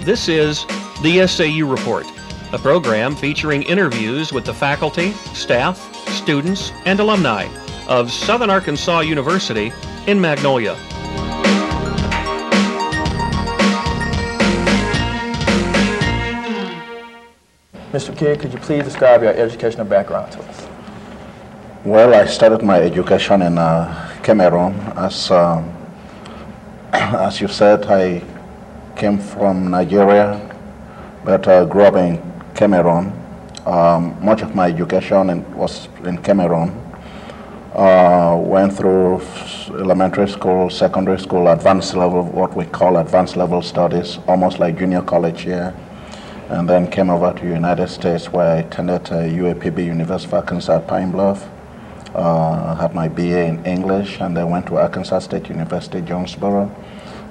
This is the SAU Report, a program featuring interviews with the faculty, staff, students, and alumni of Southern Arkansas University in Magnolia. Mr. Makia, could you please describe your educational background to us? Well, I started my education in Cameroon. As you said, I came from Nigeria, but grew up in Cameroon. Much of my education was in Cameroon. Went through elementary school, secondary school, advanced level, what we call advanced level studies, almost like junior college here. And then came over to the United States, where I attended UAPB, University of Arkansas at Pine Bluff. Had my BA in English, and then went to Arkansas State University, Jonesboro,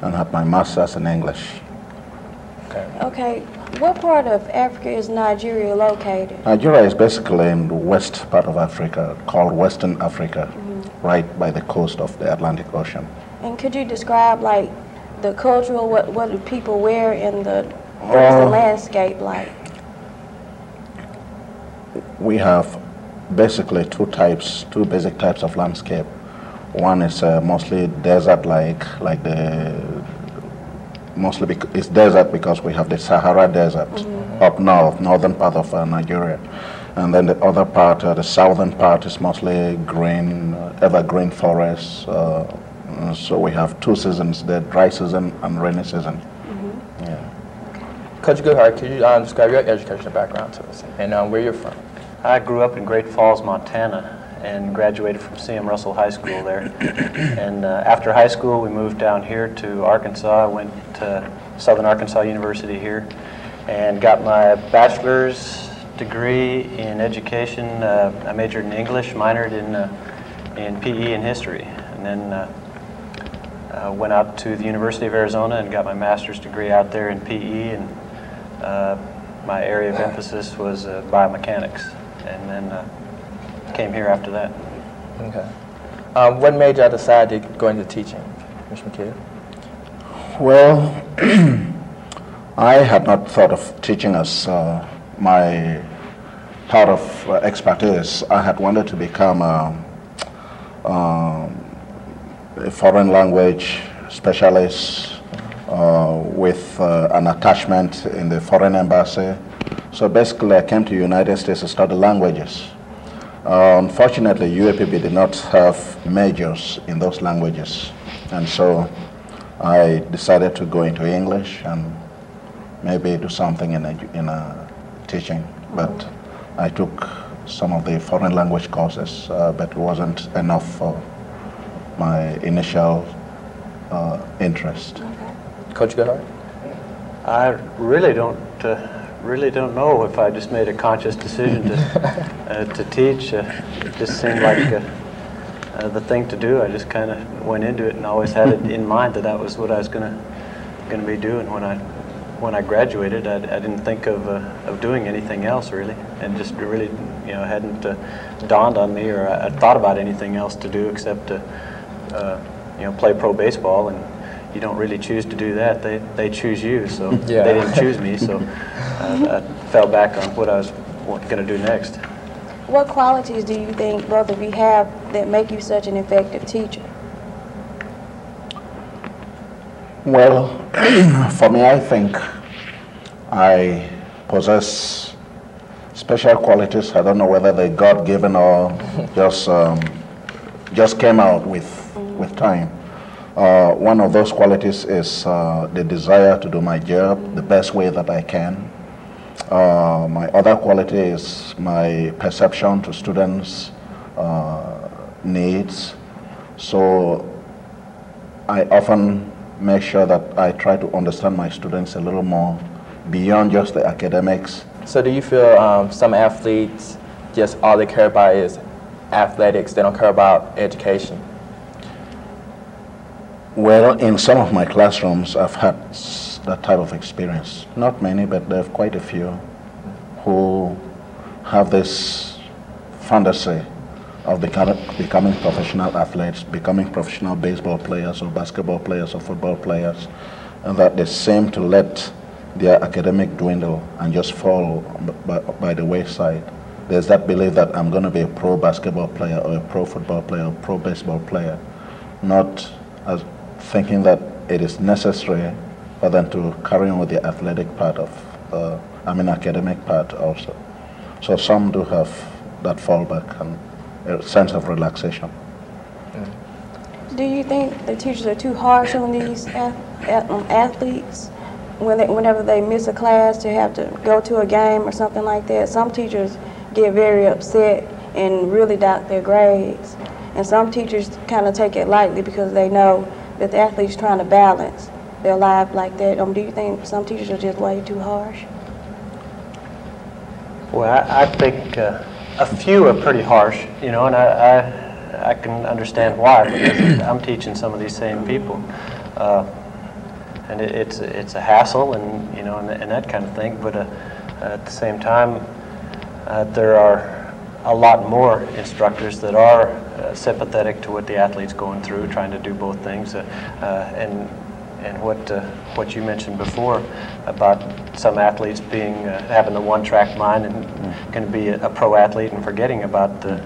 and had my master's in English. Okay, what part of Africa is Nigeria located? Nigeria is basically in the west part of Africa, called Western Africa, right by the coast of the Atlantic Ocean. And could you describe, like, the cultural, what do people wear in the, what is the landscape like? We have basically two basic types of landscape. One is mostly desert-like, it's desert because we have the Sahara Desert up north, northern part of Nigeria. And then the other part, the southern part, is mostly green, evergreen forests. So we have two seasons, the dry season and rainy season. Yeah. Coach Goodheart, could you describe your educational background to us and where you're from? I grew up in Great Falls, Montana, and graduated from C.M. Russell High School there. And after high school, we moved down here to Arkansas. I went to Southern Arkansas University here and got my bachelor's degree in education. I majored in English, minored in PE and history, and then went out to the University of Arizona and got my master's degree out there in PE, and my area of emphasis was biomechanics, and then came here after that. Okay. What made you decide to go into teaching, Mr. Makia? Well, I had not thought of teaching as my part of expertise. I had wanted to become a foreign language specialist with an attachment in the foreign embassy. So basically I came to the United States to study languages. Unfortunately, UAPB did not have majors in those languages, and so I decided to go into English and maybe do something in teaching. But I took some of the foreign language courses, but it wasn't enough for my initial interest. Coach Goodheart? I really don't know if I just made a conscious decision to teach. It just seemed like the thing to do. I just kind of went into it and always had it in mind that that was what I was gonna be doing when I graduated. I didn't think of doing anything else really, and just really hadn't dawned on me, or I thought about anything else to do except to play pro baseball. And you don't really choose to do that. They choose you, so yeah. They didn't choose me, so I fell back on what I was going to do next. What qualities do you think both of you have that make you such an effective teacher? Well, for me, I think I possess special qualities. I don't know whether they're God-given or just came out with time. One of those qualities is the desire to do my job the best way that I can. My other quality is my perception to students' needs. So I often make sure that I try to understand my students a little more beyond just the academics. So do you feel some athletes, just all they care about is athletics, they don't care about education? Well, in some of my classrooms, I've had that type of experience. Not many, but there are quite a few who have this fantasy of becoming professional athletes, becoming professional baseball players or basketball players or football players, and that they seem to let their academic dwindle and just fall by the wayside. There's that belief that I'm going to be a pro basketball player or a pro football player or pro baseball player, not as thinking that it is necessary for them to carry on with the athletic part of, academic part also. So some do have that fallback and a sense of relaxation. Do you think the teachers are too harsh on these athletes whenever they miss a class to have to go to a game or something like that? Some teachers get very upset and really dock their grades. And some teachers kind of take it lightly because they know that the athlete's trying to balance their life like that. Do you think some teachers are just way too harsh? Well, I think a few are pretty harsh, you know, and I can understand why, because I'm teaching some of these same people. And it's a hassle and, you know, and that kind of thing, but at the same time, there are a lot more instructors that are sympathetic to what the athlete's going through, trying to do both things, and what you mentioned before about some athletes being having the one-track mind and going to be a pro athlete and forgetting about the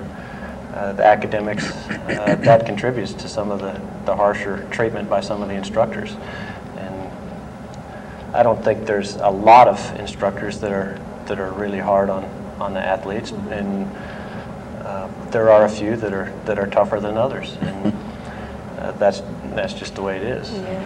academics. That contributes to some of the harsher treatment by some of the instructors. And I don't think there's a lot of instructors that are really hard on the athletes, and there are a few that are tougher than others, and that's just the way it is. Yeah.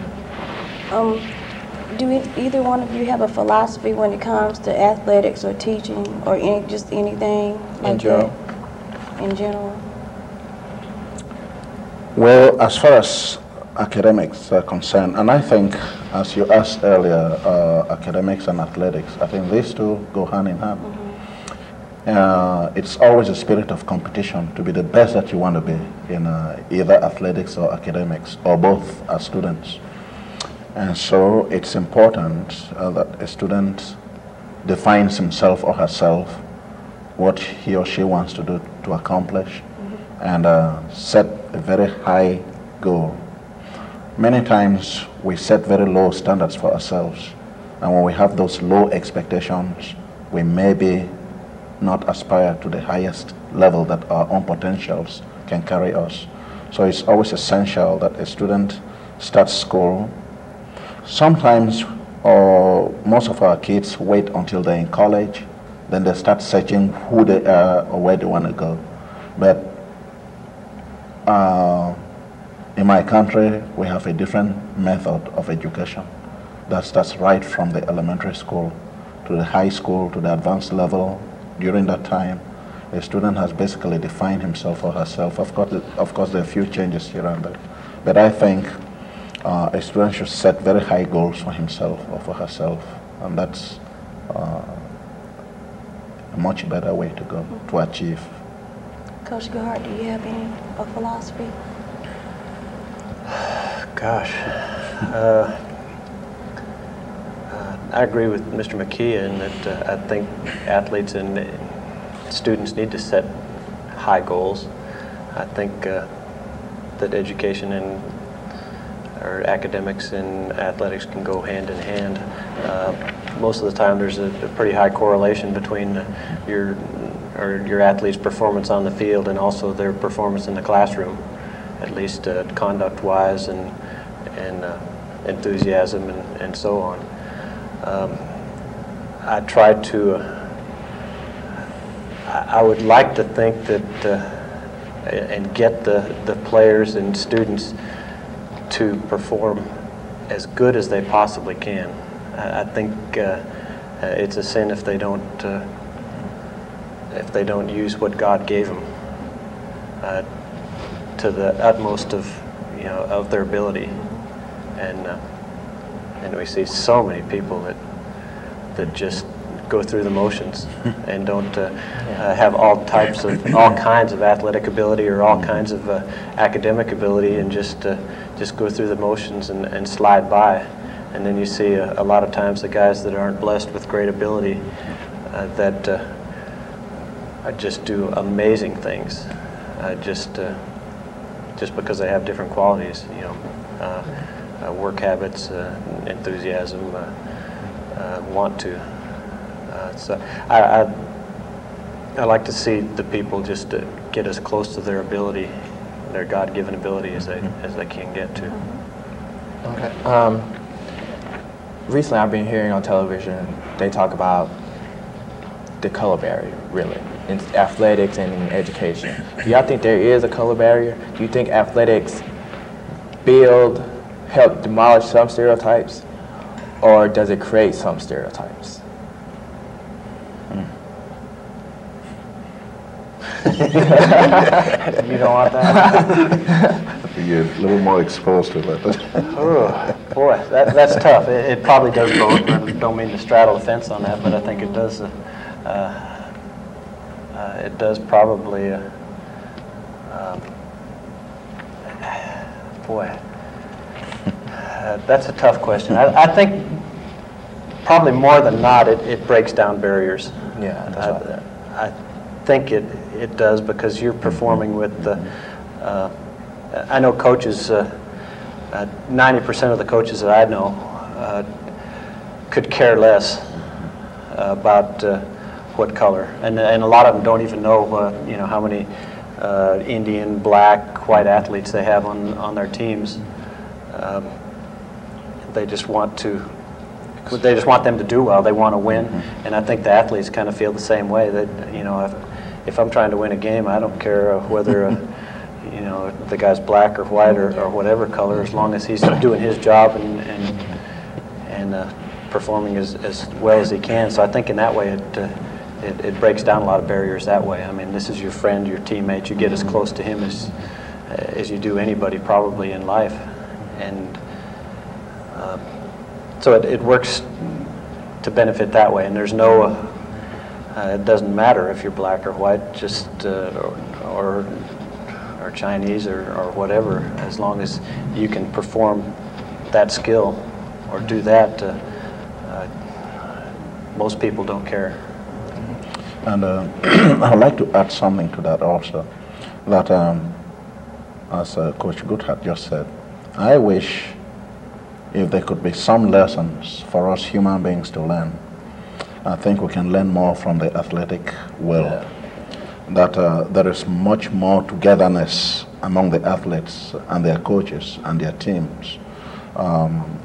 Do either one of you have a philosophy when it comes to athletics or teaching or just anything like In general? that? In general. Well, as far as academics are concerned, and I think, as you asked earlier, academics and athletics, I think these two go hand in hand. It's always a spirit of competition to be the best that you want to be in either athletics or academics, or both as students. And so it's important that a student defines himself or herself, what he or she wants to do to accomplish, and set a very high goal. Many times we set very low standards for ourselves, and when we have those low expectations, we maybe not aspire to the highest level that our own potentials can carry us. So it's always essential that a student starts school. Sometimes, most of our kids wait until they're in college, then they start searching who they are or where they want to go. But in my country, we have a different method of education that starts right from the elementary school to the high school to the advanced level. During that time, a student has basically defined himself or herself. Of course, there are a few changes here and there, but I think a student should set very high goals for himself or for herself, and that's a much better way to go to achieve. Coach Goodheart, do you have any philosophy? Gosh, I agree with Mr. Makia in that I think athletes and students need to set high goals. I think that education or academics and athletics can go hand in hand. Most of the time there's a pretty high correlation between your athlete's performance on the field and also their performance in the classroom, at least conduct-wise and enthusiasm and so on. I would like to think that and get the players and students to perform as good as they possibly can. I think it's a sin if they don't use what God gave them to the utmost of their ability, and we see so many people that just go through the motions and don't have all kinds of athletic ability or all kinds of academic ability, and just go through the motions and slide by. And then you see a lot of times the guys that aren't blessed with great ability that just do amazing things, just because they have different qualities, work habits, enthusiasm, want to. So I like to see the people just get as close to their ability, their God-given ability, as they can get to. Okay. Recently, I've been hearing on television they talk about the color barrier, really, in athletics and in education. Do y'all think there is a color barrier? Do you think athletics help demolish some stereotypes, or does it create some stereotypes? You don't want that? You're a little more exposed to that. Oh, boy, that's tough. It probably does both. I don't mean to straddle the fence on that, but I think it does. It does probably. Boy, that's a tough question. I think probably more than not, it breaks down barriers. Yeah, that's right. I think it does, because you're performing with the. I know coaches. 90% of the coaches that I know could care less about what color, and a lot of them don't even know how many Indian, black, white athletes they have on their teams. They just want them to do well. They want to win, and I think the athletes kind of feel the same way. That if I'm trying to win a game, I don't care whether the guy's black or white or whatever color, as long as he's doing his job and performing as well as he can. So I think in that way it breaks down a lot of barriers that way. I mean, this is your friend, your teammate. You get as close to him as you do anybody probably in life, and so it works to benefit that way. And there's no it doesn't matter if you're black or white, just or Chinese or whatever, as long as you can perform that skill or do that. Most people don't care. And I'd like to add something to that also, that as Coach Goodheart just said, I wish if there could be some lessons for us human beings to learn. I think we can learn more from the athletic world. Yeah. That there is much more togetherness among the athletes and their coaches and their teams.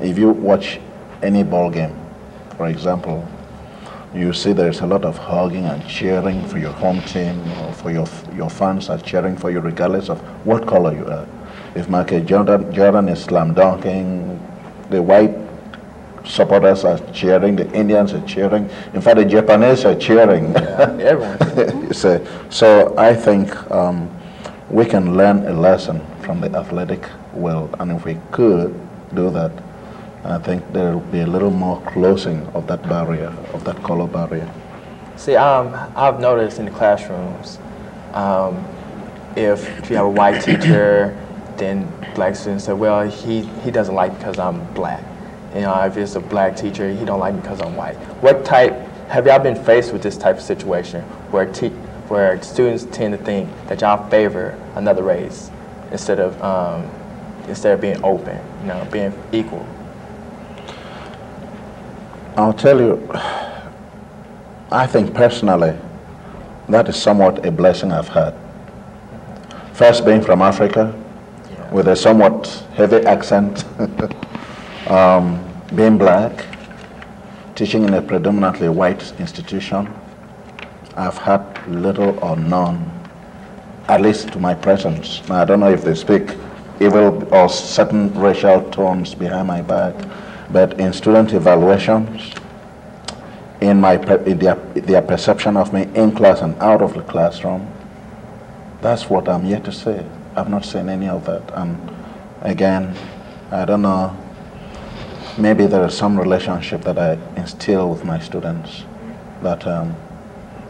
If you watch any ball game, for example, you see there's a lot of hugging and cheering for your home team, or for your fans are cheering for you regardless of what color you are. If Michael Jordan is slam dunking, the white supporters are cheering, the Indians are cheering, in fact the Japanese are cheering. Yeah, everyone. So I think we can learn a lesson from the athletic world, and if we could do that, I think there will be a little more closing of that barrier, of that color barrier. See, I've noticed in the classrooms, if you have a white teacher, then black students say, well, he doesn't like because I'm black. If it's a black teacher, he don't like me because I'm white. Have y'all been faced with this type of situation where students tend to think that y'all favor another race instead of being open, being equal? I'll tell you, I think personally, that is somewhat a blessing I've had. First, being from Africa, with a somewhat heavy accent, being black, teaching in a predominantly white institution, I've had little or none, at least to my presence. Now, I don't know if they speak evil or certain racial tones behind my back, but in student evaluations, in their perception of me in class and out of the classroom, that's what I'm yet to say. I've not seen any of that. And again, I don't know, maybe there is some relationship that I instill with my students that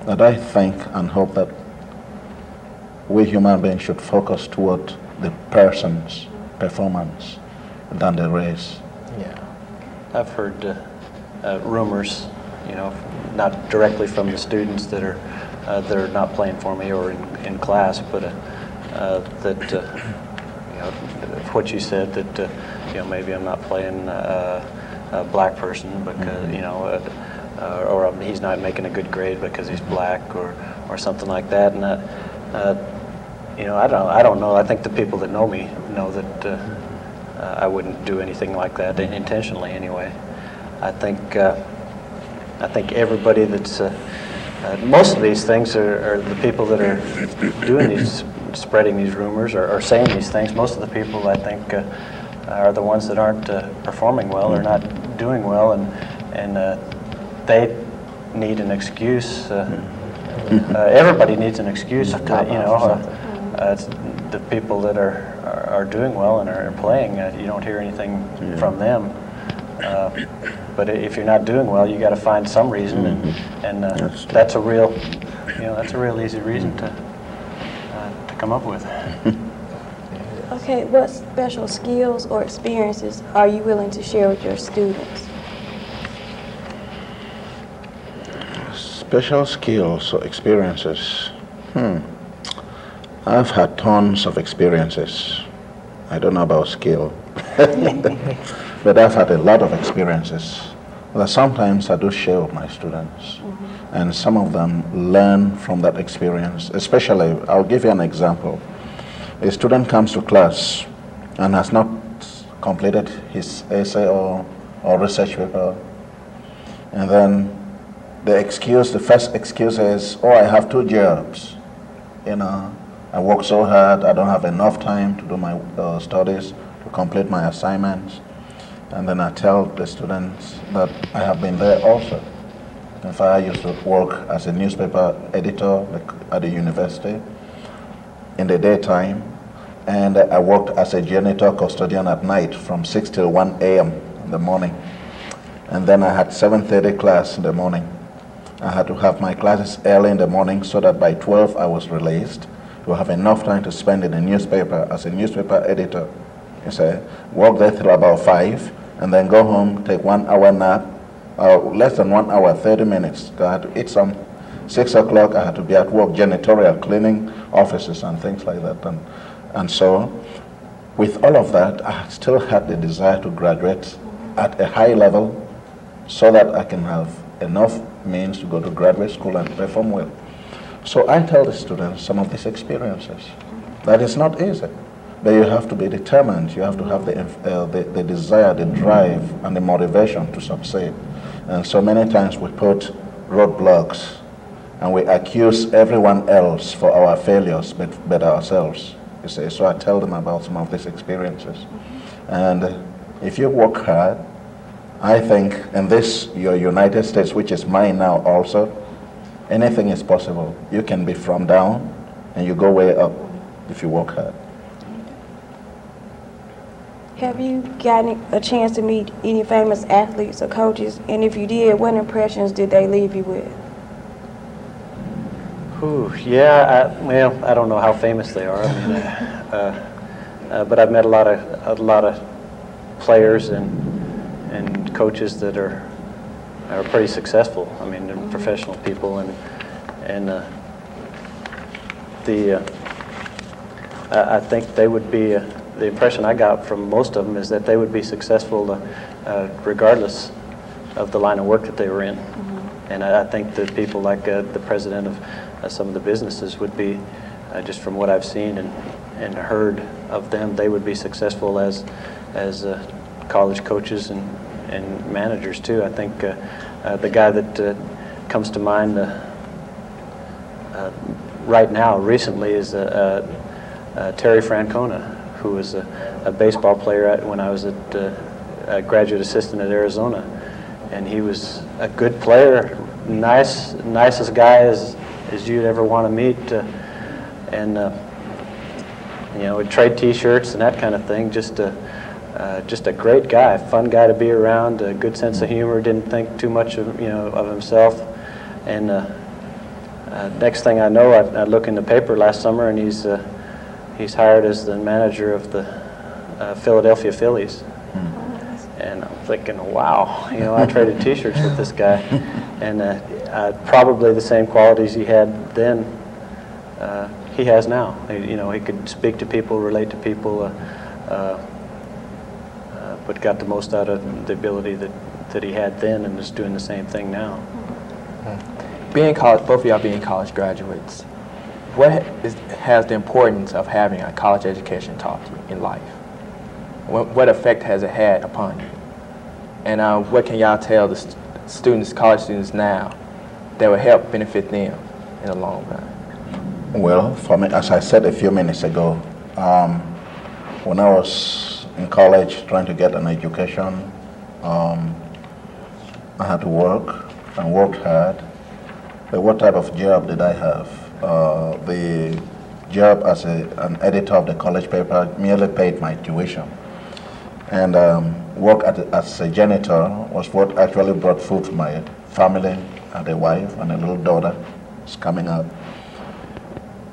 I think and hope that we human beings should focus toward the person's performance than the race. Yeah. I've heard rumors, not directly from the students that are not playing for me or in class, but that what you said, that maybe I'm not playing black person because you know, or he's not making a good grade because he's black or something like that. And you know, I don't know. I think the people that know me know that I wouldn't do anything like that intentionally anyway. I think everybody that's most of these things are the people that are doing these, spreading these rumors or saying these things. Most of the people, I think, are the ones that aren't performing well or not doing well, and they need an excuse. Everybody needs an excuse. You know, it's the people that are doing well and are playing. You don't hear anything from them. But if you're not doing well, you got to find some reason, and that's a real, you know, that's a real easy reason to come up with. Okay, what special skills or experiences are you willing to share with your students? Special skills or experiences? I've had tons of experiences. I don't know about skill. But I've had a lot of experiences that sometimes I do share with my students. And some of them learn from that experience. Especially, I'll give you an example. A student comes to class and has not completed his essay or research paper. And then the first excuse is, oh, I have 2 jobs. You know, I work so hard, I don't have enough time to do my studies, to complete my assignments. And then I tell the students that I have been there also. In fact, I used to work as a newspaper editor at the university in the daytime, and I worked as a janitor custodian at night from 6 till 1 a.m. in the morning. And then I had 7:30 class in the morning. I had to have my classes early in the morning so that by 12 I was released to have enough time to spend in the newspaper as a newspaper editor. You say, work there till about 5, and then go home, take 1 hour nap, less than 1 hour, 30 minutes. I had to eat some. 6 o'clock, I had to be at work, janitorial, cleaning offices and things like that. And so, with all of that, I still had the desire to graduate at a high level so that I can have enough means to go to graduate school and perform well. So I tell the students some of these experiences. That is not easy. But you have to be determined. You have to have the desire, the drive, and the motivation to succeed. And so many times we put roadblocks and we accuse everyone else for our failures, but ourselves. You see, so I tell them about some of these experiences. And if you work hard, I think in this, your United States, which is mine now also, anything is possible. You can be from down and you go way up if you work hard. Have you gotten a chance to meet any famous athletes or coaches? And if you did, what impressions did they leave you with? Ooh, yeah, well, I don't know how famous they are. I mean, but I've met a lot of players and coaches that are pretty successful. I mean, they're professional people, and I think they would be. The impression I got from most of them is that they would be successful regardless of the line of work that they were in. And I think that people like the president of some of the businesses would be, just from what I've seen and heard of them, they would be successful as college coaches and managers too. I think the guy that comes to mind right now recently is Terry Francona, who was a baseball player when I was a graduate assistant at Arizona. And he was a good player, nicest guy as you'd ever want to meet. And you know, would trade T-shirts and that kind of thing. Just a great guy, fun guy to be around, a good sense of humor, didn't think too much of himself. And next thing I know, I look in the paper last summer and he's hired as the manager of the Philadelphia Phillies. And I'm thinking, wow, I traded T-shirts with this guy. And probably the same qualities he had then, he has now. He could speak to people, relate to people, but got the most out of the ability that he had then, and is doing the same thing now. Being college, both of y'all being college graduates, has the importance of having a college education taught you in life? What effect has it had upon you? And what can y'all tell the students, college students now, that will help benefit them in the long run? Well, for me, as I said a few minutes ago, when I was in college trying to get an education, I had to work and worked hard. But what type of job did I have? The job as an editor of the college paper merely paid my tuition. And work as a janitor was what actually brought food to my family. I had a wife and a little daughter was coming up.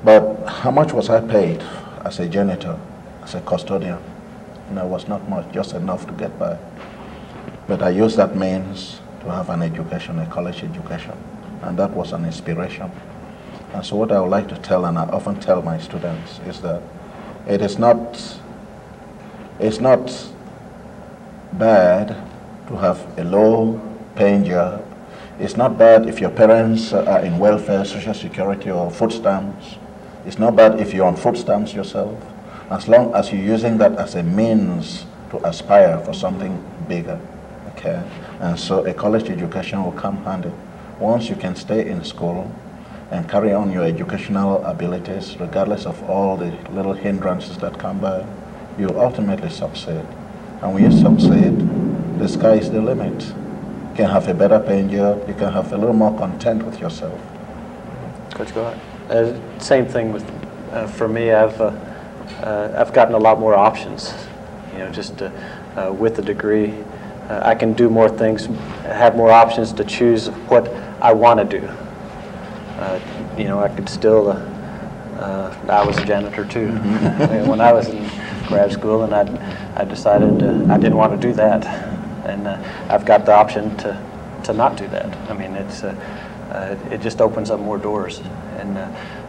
But how much was I paid as a janitor, as a custodian? It was not much, just enough to get by. But I used that means to have an education, a college education, and that was an inspiration. And so what I would like to tell, and I often tell my students, is that it's not bad to have a low-paying job. It's not bad if your parents are in welfare, social security, or food stamps. It's not bad if you're on food stamps yourself, as long as you're using that as a means to aspire for something bigger. Okay? And so a college education will come handy. Once you can stay in school and carry on your educational abilities, regardless of all the little hindrances that come by, you'll ultimately succeed. And when you succeed, the sky is the limit. You can have a better paying job, you can have a little more content with yourself. Coach, go ahead. Same thing with, for me, I've gotten a lot more options. Just with the degree, I can do more things, have more options to choose what I want to do. I could still, I was a janitor too when I was in grad school, and I decided I didn't want to do that. And I've got the option to not do that. I mean, it just opens up more doors, and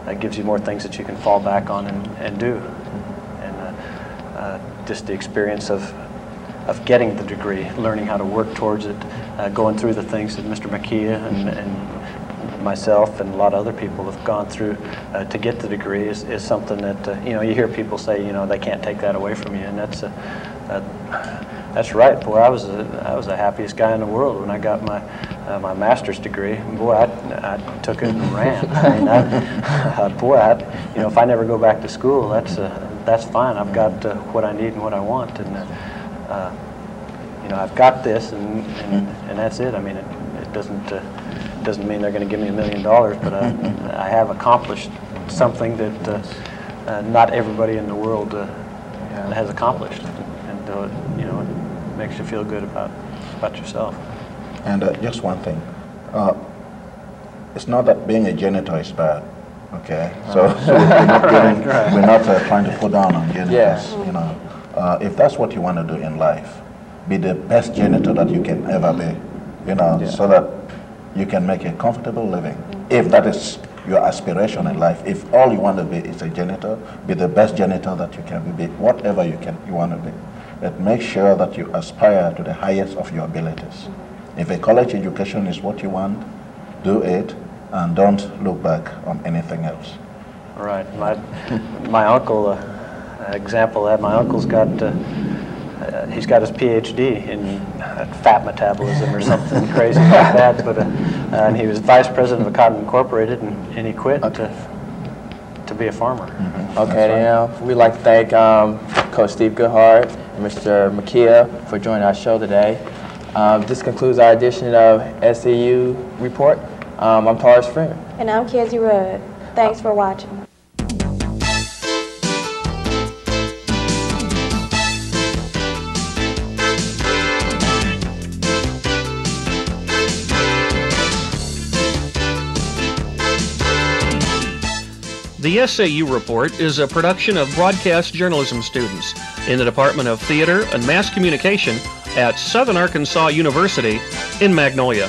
it gives you more things that you can fall back on and do. And just the experience of getting the degree, learning how to work towards it, going through the things that Mr. Makia and myself and a lot of other people have gone through to get the degree is something that you hear people say they can't take that away from you, and that's right. Boy, I was the happiest guy in the world when I got my master's degree. Boy, I took it and ran. I mean, if I never go back to school, that's fine. I've got what I need and what I want, and I've got this, and that's it. I mean, it doesn't mean they're going to give me $1 million, but I have accomplished something that not everybody in the world has accomplished, and it makes you feel good about yourself. And just one thing, it's not that being a janitor is bad, okay? So we're not trying to put down on janitors. If that's what you want to do in life, be the best janitor that you can ever be, so that you can make a comfortable living. If that is your aspiration in life, if all you want to be is a janitor, be the best janitor that you can be, whatever you want to be. But make sure that you aspire to the highest of your abilities. If a college education is what you want, do it, and don't look back on anything else. Right. My uncle, example of that, my uncle's got he's got his PhD in fat metabolism or something crazy like that. But and he was vice president of Cotton Incorporated, and he quit to be a farmer. Okay, we'd like to thank Coach Steve Goodheart and Mr. Makia for joining our show today. This concludes our edition of SAU Report. I'm Taurus Freeman. And I'm Kezzie. Thanks for watching. The SAU Report is a production of broadcast journalism students in the Department of Theater and Mass Communication at Southern Arkansas University in Magnolia.